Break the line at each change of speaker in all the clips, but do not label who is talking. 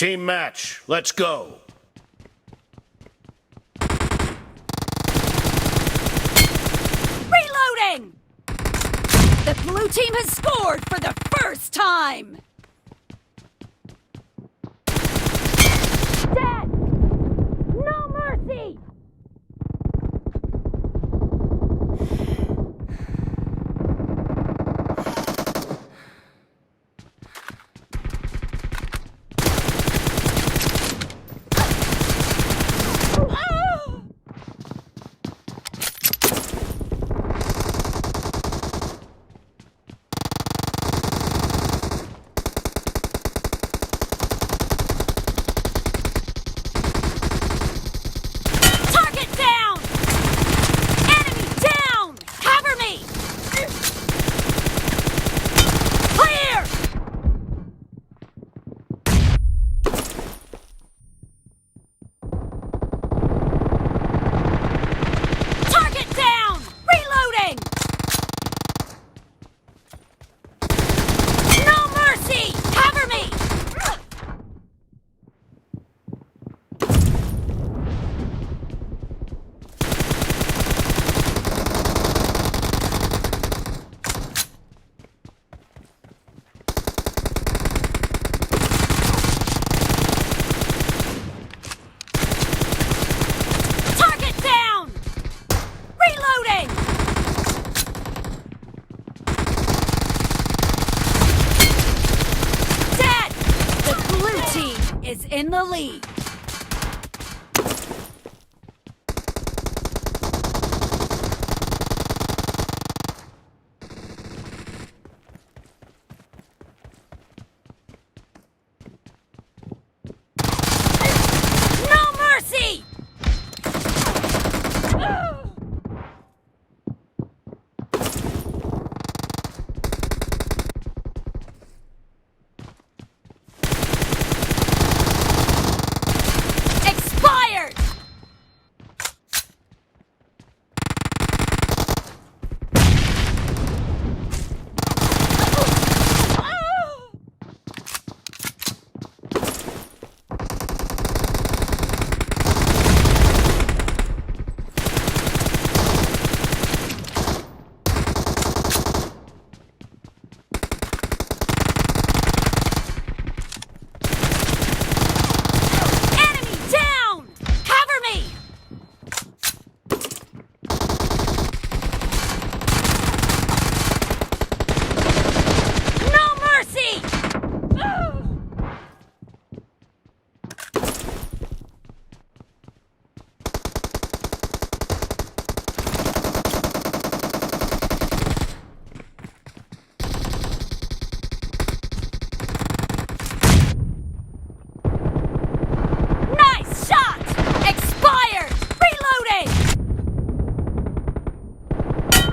Team match, let's go.
Reloading! The blue team has scored for the first time! Dead! No mercy! Is in the lead. No mercy!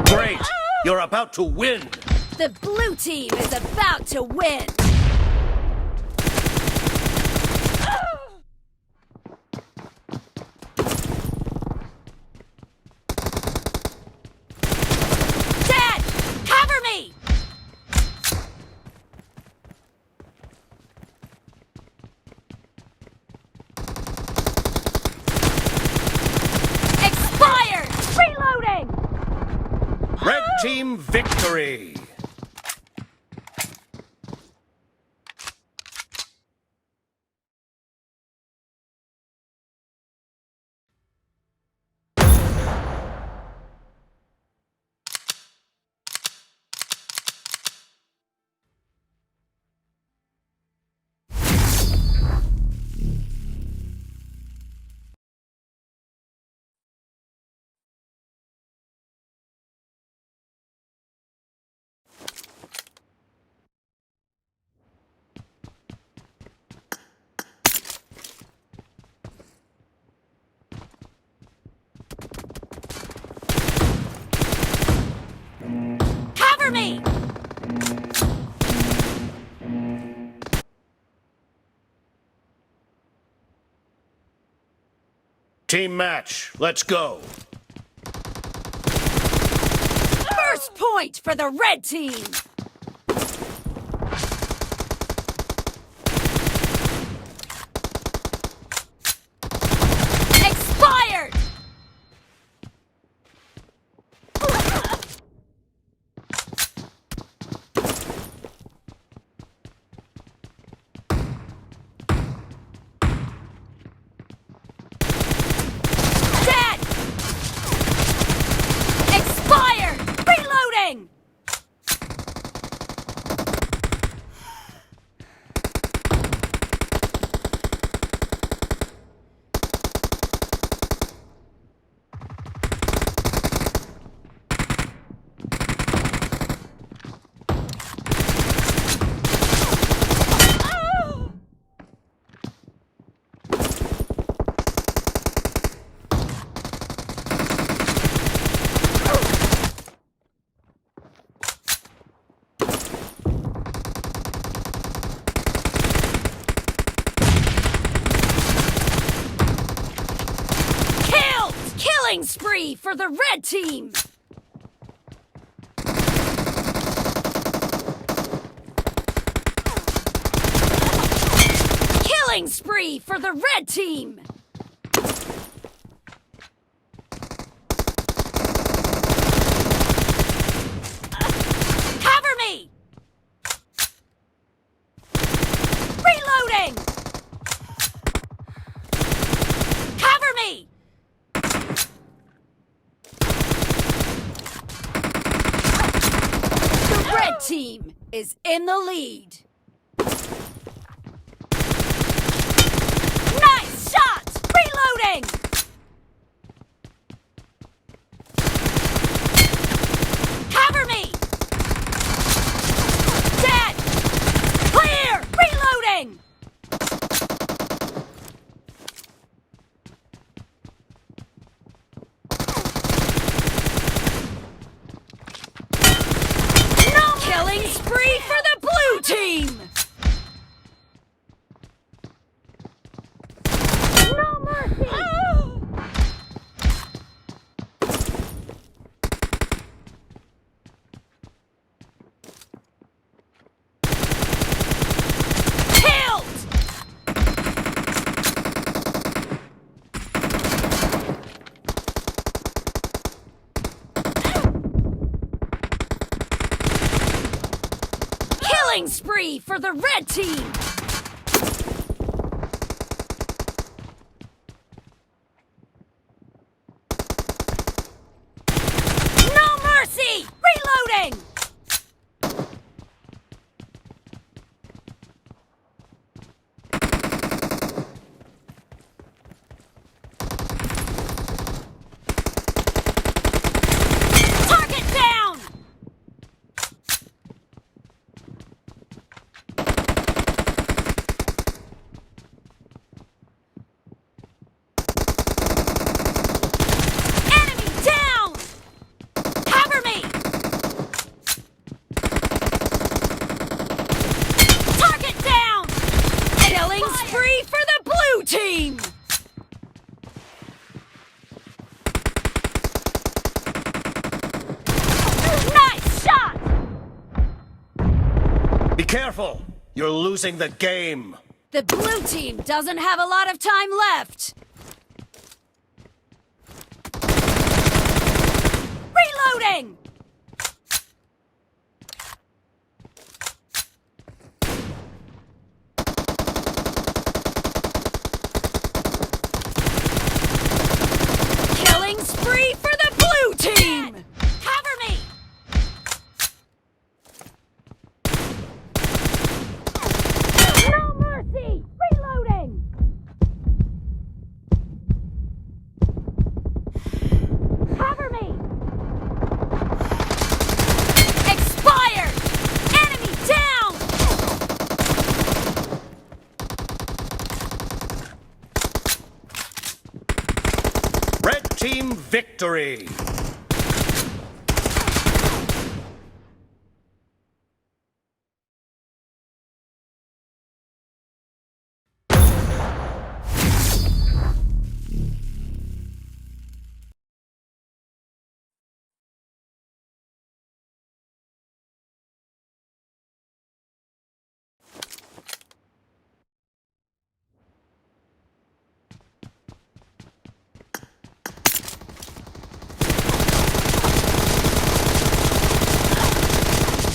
Great! You're about to win!
The blue team is about to win! Dad! Cover me! Expired! Reloading!
Red team victory!
Cover me!
Team match, let's go.
First point for the red team! Killing spree for the red team! Killing spree for the red team! Cover me! Reloading! Cover me! The red team is in the lead. Nice shot! Reloading! Cover me! Dead! Clear! Reloading! No killing spree for the blue team! No mercy! Killed! Killing spree for the red team! No mercy! Reloading! Target down! Enemy down! Cover me! Target down! Killing spree for the blue team! Nice shot!
Be careful! You're losing the game!
The blue team doesn't have a lot of time left. Reloading! Killing spree for the blue team! Cover me! No mercy! Reloading! Cover me! Expired! Enemy down!
Red team victory!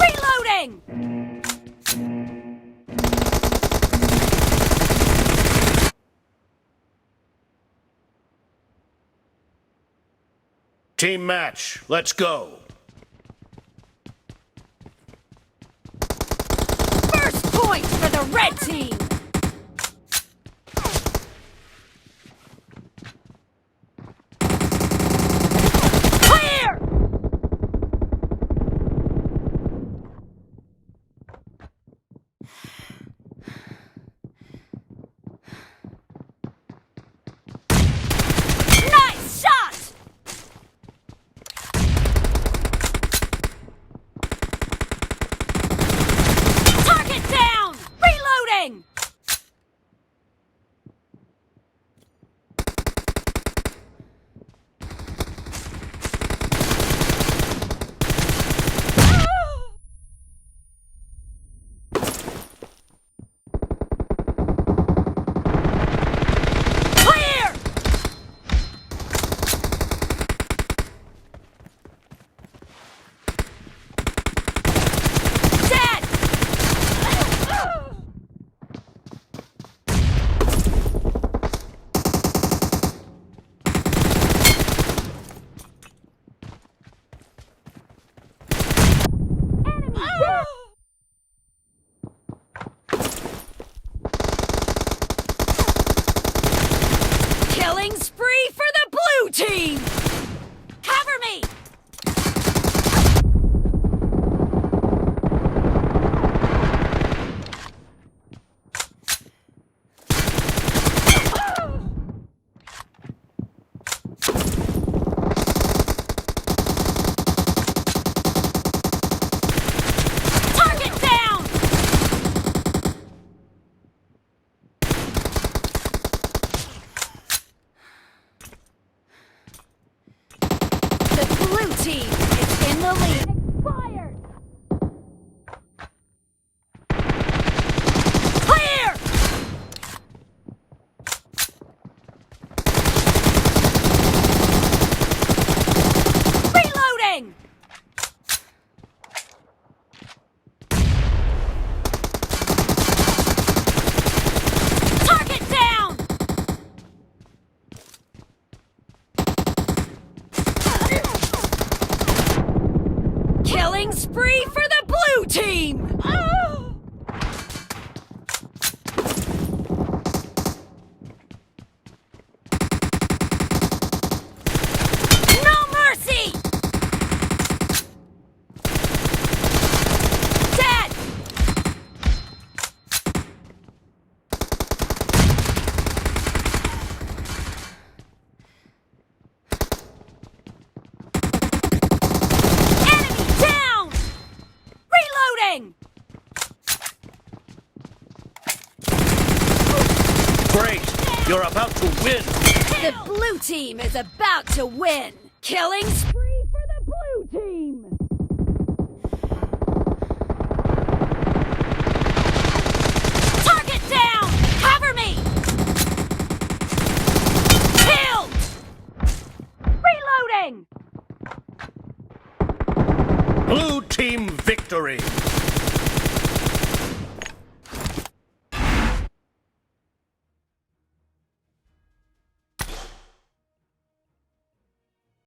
Reloading!
Team match, let's go!
First point for the red team! Clear! Nice shot! Target down! Reloading! team is in the lead. Expired! Clear! Reloading! Target down! Killing spree for the blue team! No mercy! Dead! Enemy down! Reloading!
Great! You're about to win!
The blue team is about to win! Killing spree for the blue team! Target down! Cover me! Killed! Reloading!
Blue team victory!